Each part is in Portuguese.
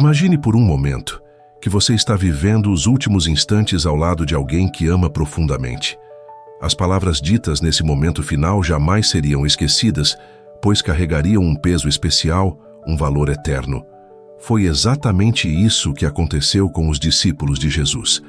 Imagine por um momento que você está vivendo os últimos instantes ao lado de alguém que ama profundamente. As palavras ditas nesse momento final jamais seriam esquecidas, pois carregariam um peso especial, um valor eterno. Foi exatamente isso que aconteceu com os discípulos de Jesus.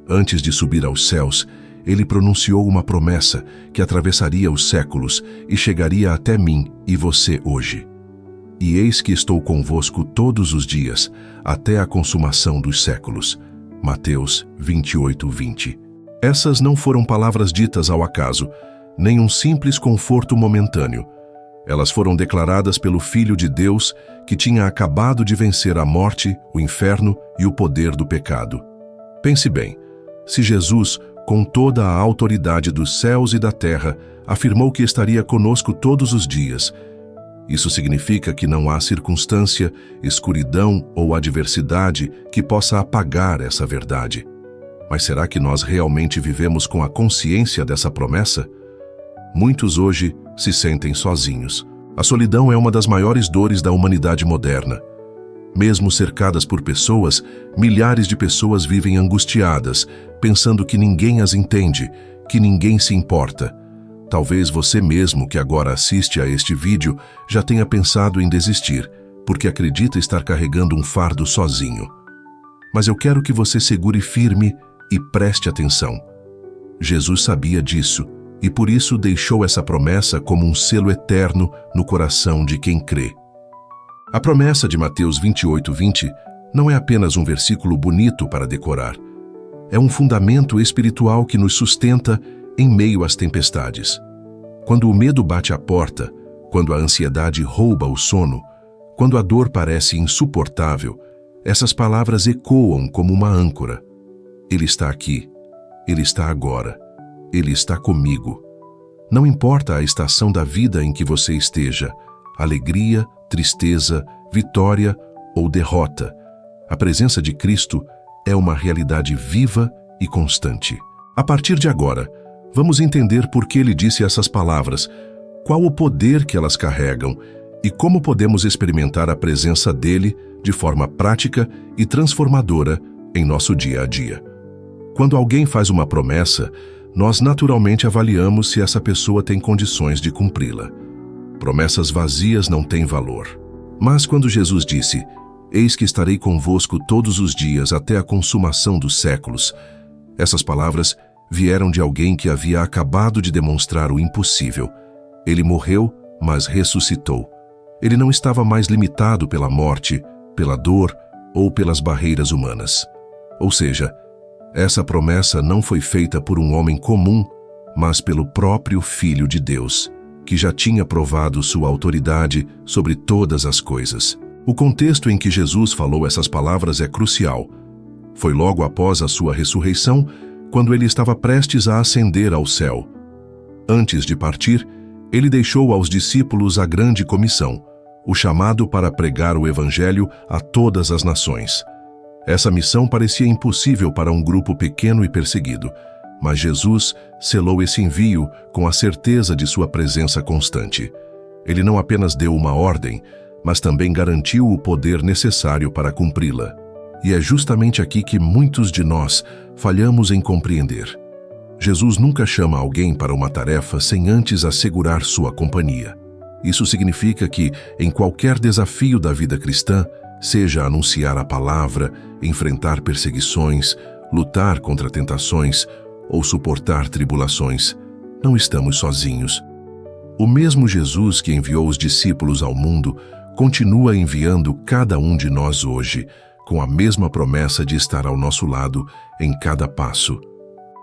Antes de subir aos céus, ele pronunciou uma promessa que atravessaria os séculos e chegaria até mim e você hoje. E eis que estou convosco todos os dias, até a consumação dos séculos. Mateus 28:20. Essas não foram palavras ditas ao acaso, nem um simples conforto momentâneo. Elas foram declaradas pelo Filho de Deus, que tinha acabado de vencer a morte, o inferno e o poder do pecado. Pense bem, se Jesus, com toda a autoridade dos céus e da terra, afirmou que estaria conosco todos os dias, isso significa que não há circunstância, escuridão ou adversidade que possa apagar essa verdade. Mas será que nós realmente vivemos com a consciência dessa promessa? Muitos hoje se sentem sozinhos. A solidão é uma das maiores dores da humanidade moderna. Mesmo cercadas por pessoas, milhares de pessoas vivem angustiadas, pensando que ninguém as entende, que ninguém se importa. Talvez você mesmo que agora assiste a este vídeo já tenha pensado em desistir, porque acredita estar carregando um fardo sozinho. Mas eu quero que você segure firme e preste atenção. Jesus sabia disso e por isso deixou essa promessa como um selo eterno no coração de quem crê. A promessa de Mateus 28:20 não é apenas um versículo bonito para decorar. É um fundamento espiritual que nos sustenta em meio às tempestades. Quando o medo bate à porta, quando a ansiedade rouba o sono, quando a dor parece insuportável, essas palavras ecoam como uma âncora. Ele está aqui, Ele está agora, Ele está comigo. Não importa a estação da vida em que você esteja, alegria, tristeza, vitória ou derrota, a presença de Cristo é uma realidade viva e constante. A partir de agora, vamos entender por que ele disse essas palavras, qual o poder que elas carregam e como podemos experimentar a presença dele de forma prática e transformadora em nosso dia a dia. Quando alguém faz uma promessa, nós naturalmente avaliamos se essa pessoa tem condições de cumpri-la. Promessas vazias não têm valor. Mas quando Jesus disse, "Eis que estarei convosco todos os dias até a consumação dos séculos", essas palavras vieram de alguém que havia acabado de demonstrar o impossível. Ele morreu, mas ressuscitou. Ele não estava mais limitado pela morte, pela dor ou pelas barreiras humanas. Ou seja, essa promessa não foi feita por um homem comum, mas pelo próprio Filho de Deus, que já tinha provado sua autoridade sobre todas as coisas. O contexto em que Jesus falou essas palavras é crucial. Foi logo após a sua ressurreição, quando ele estava prestes a ascender ao céu. Antes de partir, ele deixou aos discípulos a grande comissão, o chamado para pregar o Evangelho a todas as nações. Essa missão parecia impossível para um grupo pequeno e perseguido, mas Jesus selou esse envio com a certeza de sua presença constante. Ele não apenas deu uma ordem, mas também garantiu o poder necessário para cumpri-la. E é justamente aqui que muitos de nós falhamos em compreender. Jesus nunca chama alguém para uma tarefa sem antes assegurar sua companhia. Isso significa que, em qualquer desafio da vida cristã, seja anunciar a palavra, enfrentar perseguições, lutar contra tentações ou suportar tribulações, não estamos sozinhos. O mesmo Jesus que enviou os discípulos ao mundo continua enviando cada um de nós hoje, com a mesma promessa de estar ao nosso lado em cada passo.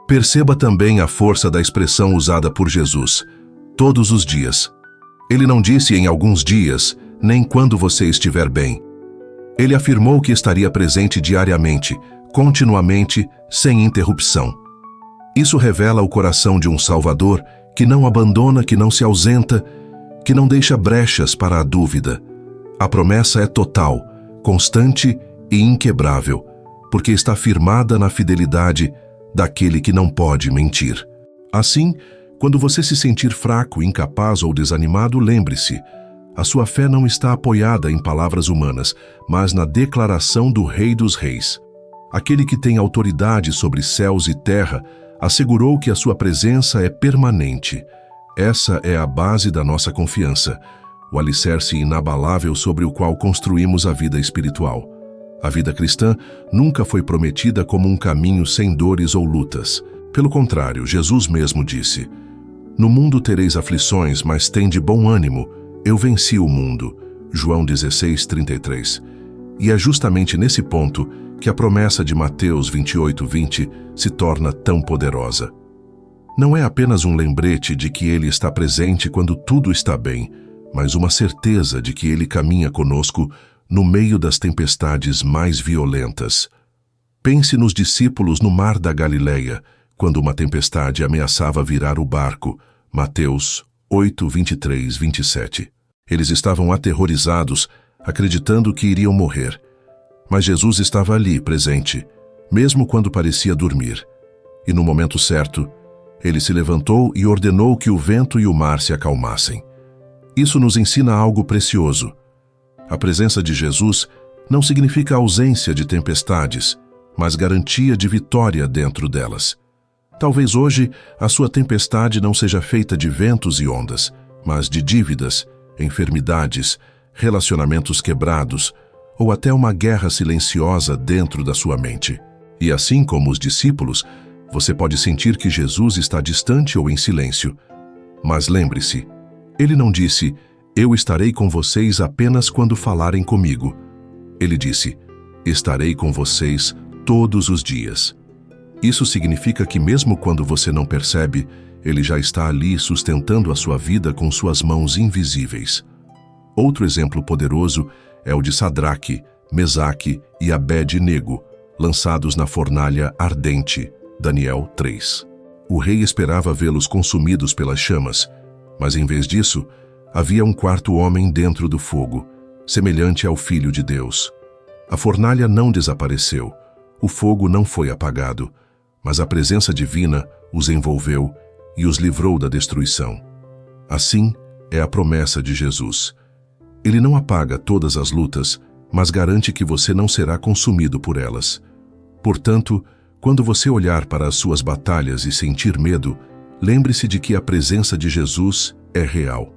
Perceba também a força da expressão usada por Jesus, todos os dias. Ele não disse em alguns dias, nem quando você estiver bem. Ele afirmou que estaria presente diariamente, continuamente, sem interrupção. Isso revela o coração de um Salvador que não abandona, que não se ausenta, que não deixa brechas para a dúvida. A promessa é total, constante e inquebrável, porque está firmada na fidelidade daquele que não pode mentir. Assim, quando você se sentir fraco, incapaz ou desanimado, lembre-se, A sua fé não está apoiada em palavras humanas, mas na declaração do Rei dos Reis. Aquele que tem autoridade sobre céus e terra assegurou que a sua presença é permanente. Essa é a base da nossa confiança, o alicerce inabalável sobre o qual construímos a vida espiritual. A vida cristã nunca foi prometida como um caminho sem dores ou lutas. Pelo contrário, Jesus mesmo disse: "No mundo tereis aflições, mas tende bom ânimo, eu venci o mundo." João 16:33. E é justamente nesse ponto que a promessa de Mateus 28:20 se torna tão poderosa. Não é apenas um lembrete de que Ele está presente quando tudo está bem, mas uma certeza de que Ele caminha conosco no meio das tempestades mais violentas. Pense nos discípulos no mar da Galileia, quando uma tempestade ameaçava virar o barco. Mateus 8:23-27. Eles estavam aterrorizados, acreditando que iriam morrer. Mas Jesus estava ali, presente, mesmo quando parecia dormir. E no momento certo, Ele se levantou e ordenou que o vento e o mar se acalmassem. Isso nos ensina algo precioso. A presença de Jesus não significa ausência de tempestades, mas garantia de vitória dentro delas. Talvez hoje a sua tempestade não seja feita de ventos e ondas, mas de dívidas, enfermidades, relacionamentos quebrados, ou até uma guerra silenciosa dentro da sua mente. E assim como os discípulos, você pode sentir que Jesus está distante ou em silêncio. Mas lembre-se, Ele não disse: "Eu estarei com vocês apenas quando falarem comigo." Ele disse: "Estarei com vocês todos os dias." Isso significa que mesmo quando você não percebe, Ele já está ali sustentando a sua vida com suas mãos invisíveis. Outro exemplo poderoso é o de Sadraque, Mesaque e Abed-nego, lançados na fornalha ardente. Daniel 3. O rei esperava vê-los consumidos pelas chamas, mas em vez disso, havia um quarto homem dentro do fogo, semelhante ao Filho de Deus. A fornalha não desapareceu, o fogo não foi apagado, mas a presença divina os envolveu e os livrou da destruição. Assim é a promessa de Jesus. Ele não apaga todas as lutas, mas garante que você não será consumido por elas. Portanto, quando você olhar para as suas batalhas e sentir medo, lembre-se de que a presença de Jesus é real.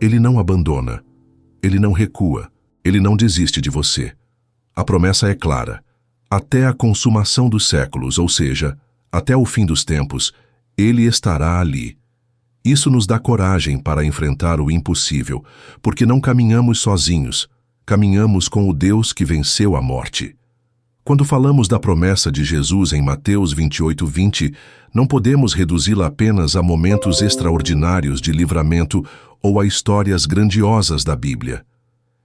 Ele não abandona, Ele não recua, Ele não desiste de você. A promessa é clara: até a consumação dos séculos, ou seja, até o fim dos tempos, Ele estará ali. Isso nos dá coragem para enfrentar o impossível, porque não caminhamos sozinhos, caminhamos com o Deus que venceu a morte. Quando falamos da promessa de Jesus em Mateus 28:20, não podemos reduzi-la apenas a momentos extraordinários de livramento ou a histórias grandiosas da Bíblia.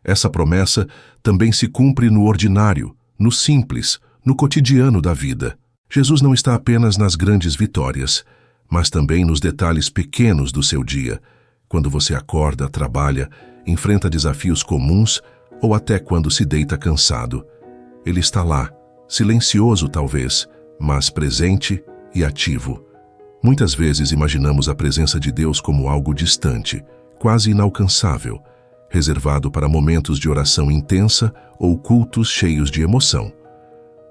Essa promessa também se cumpre no ordinário, no simples, no cotidiano da vida. Jesus não está apenas nas grandes vitórias, mas também nos detalhes pequenos do seu dia, quando você acorda, trabalha, enfrenta desafios comuns ou até quando se deita cansado. Ele está lá, silencioso talvez, mas presente e ativo. Muitas vezes imaginamos a presença de Deus como algo distante, quase inalcançável, reservado para momentos de oração intensa ou cultos cheios de emoção.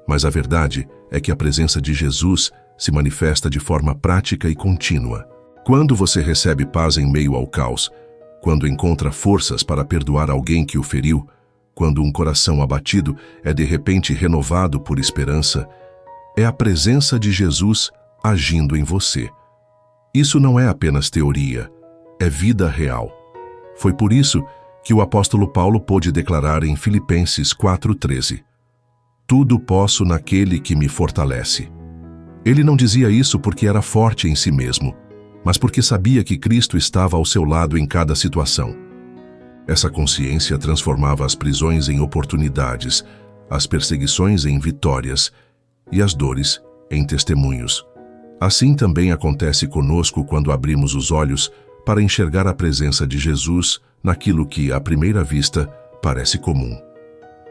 Mas a verdade é que a presença de Jesus se manifesta de forma prática e contínua. Quando você recebe paz em meio ao caos, quando encontra forças para perdoar alguém que o feriu, quando um coração abatido é de repente renovado por esperança, é a presença de Jesus agindo em você. Isso não é apenas teoria, é vida real. Foi por isso que o apóstolo Paulo pôde declarar em Filipenses 4:13: "Tudo posso naquele que me fortalece." Ele não dizia isso porque era forte em si mesmo, mas porque sabia que Cristo estava ao seu lado em cada situação. Essa consciência transformava as prisões em oportunidades, as perseguições em vitórias e as dores em testemunhos. Assim também acontece conosco quando abrimos os olhos para enxergar a presença de Jesus naquilo que, à primeira vista, parece comum.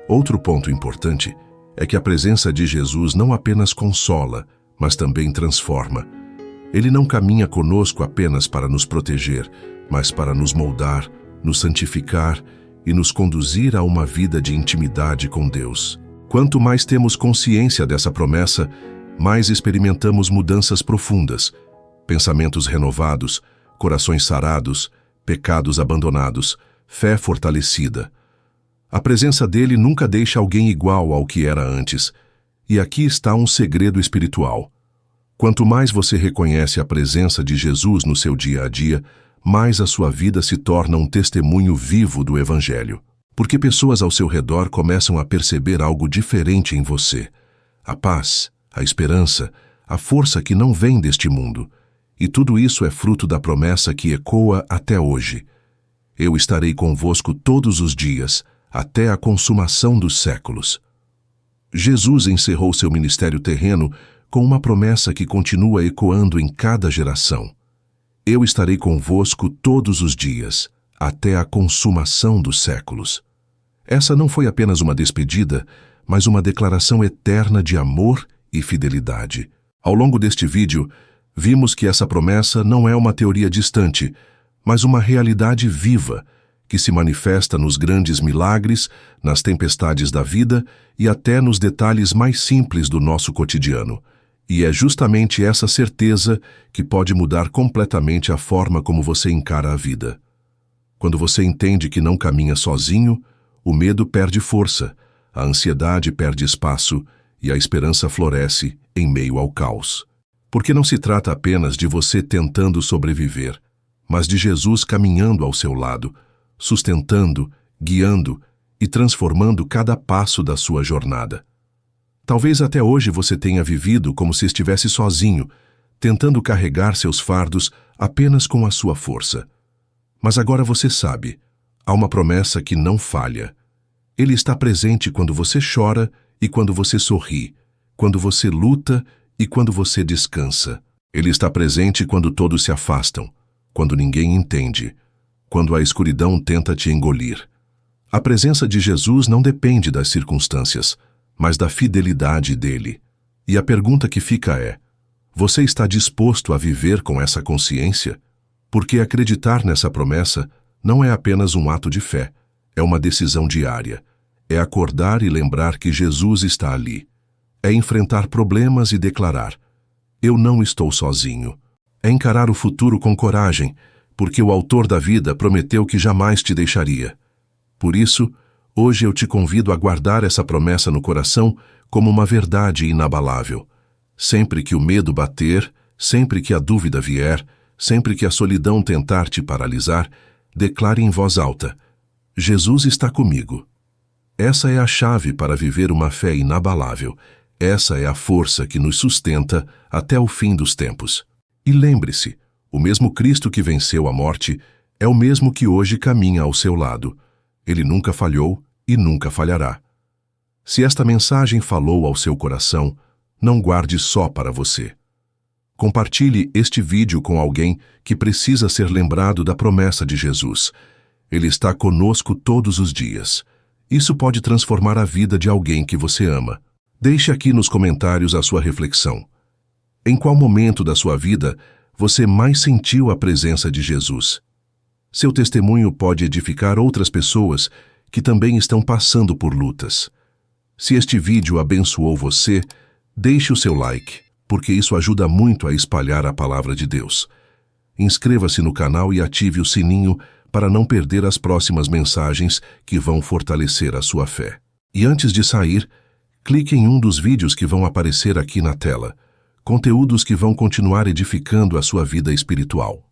Outro ponto importante é que a presença de Jesus não apenas consola, mas também transforma. Ele não caminha conosco apenas para nos proteger, mas para nos moldar, nos santificar e nos conduzir a uma vida de intimidade com Deus. Quanto mais temos consciência dessa promessa, mais experimentamos mudanças profundas, pensamentos renovados, corações sarados, pecados abandonados, fé fortalecida. A presença dele nunca deixa alguém igual ao que era antes. E aqui está um segredo espiritual. Quanto mais você reconhece a presença de Jesus no seu dia a dia, mais a sua vida se torna um testemunho vivo do Evangelho. Porque pessoas ao seu redor começam a perceber algo diferente em você. A paz, a esperança, a força que não vem deste mundo. E tudo isso é fruto da promessa que ecoa até hoje. Eu estarei convosco todos os dias, até a consumação dos séculos. Jesus encerrou seu ministério terreno com uma promessa que continua ecoando em cada geração. Eu estarei convosco todos os dias, até a consumação dos séculos. Essa não foi apenas uma despedida, mas uma declaração eterna de amor e fidelidade. Ao longo deste vídeo, vimos que essa promessa não é uma teoria distante, mas uma realidade viva, que se manifesta nos grandes milagres, nas tempestades da vida e até nos detalhes mais simples do nosso cotidiano. E é justamente essa certeza que pode mudar completamente a forma como você encara a vida. Quando você entende que não caminha sozinho, o medo perde força, a ansiedade perde espaço e a esperança floresce em meio ao caos. Porque não se trata apenas de você tentando sobreviver, mas de Jesus caminhando ao seu lado, sustentando, guiando e transformando cada passo da sua jornada. Talvez até hoje você tenha vivido como se estivesse sozinho, tentando carregar seus fardos apenas com a sua força. Mas agora você sabe, há uma promessa que não falha. Ele está presente quando você chora e quando você sorri, quando você luta e quando você descansa. Ele está presente quando todos se afastam, quando ninguém entende, quando a escuridão tenta te engolir. A presença de Jesus não depende das circunstâncias, mas da fidelidade dele. E a pergunta que fica é: você está disposto a viver com essa consciência? Porque acreditar nessa promessa não é apenas um ato de fé, é uma decisão diária. É acordar e lembrar que Jesus está ali. É enfrentar problemas e declarar: eu não estou sozinho. É encarar o futuro com coragem, porque o Autor da vida prometeu que jamais te deixaria. Por isso, hoje eu te convido a guardar essa promessa no coração como uma verdade inabalável. Sempre que o medo bater, sempre que a dúvida vier, sempre que a solidão tentar te paralisar, declare em voz alta: Jesus está comigo. Essa é a chave para viver uma fé inabalável. Essa é a força que nos sustenta até o fim dos tempos. E lembre-se, o mesmo Cristo que venceu a morte é o mesmo que hoje caminha ao seu lado. Ele nunca falhou e nunca falhará. Se esta mensagem falou ao seu coração, não guarde só para você. Compartilhe este vídeo com alguém que precisa ser lembrado da promessa de Jesus. Ele está conosco todos os dias. Isso pode transformar a vida de alguém que você ama. Deixe aqui nos comentários a sua reflexão. Em qual momento da sua vida você mais sentiu a presença de Jesus? Seu testemunho pode edificar outras pessoas que também estão passando por lutas. Se este vídeo abençoou você, deixe o seu like, porque isso ajuda muito a espalhar a palavra de Deus. Inscreva-se no canal e ative o sininho para não perder as próximas mensagens que vão fortalecer a sua fé. E antes de sair, clique em um dos vídeos que vão aparecer aqui na tela. Conteúdos que vão continuar edificando a sua vida espiritual.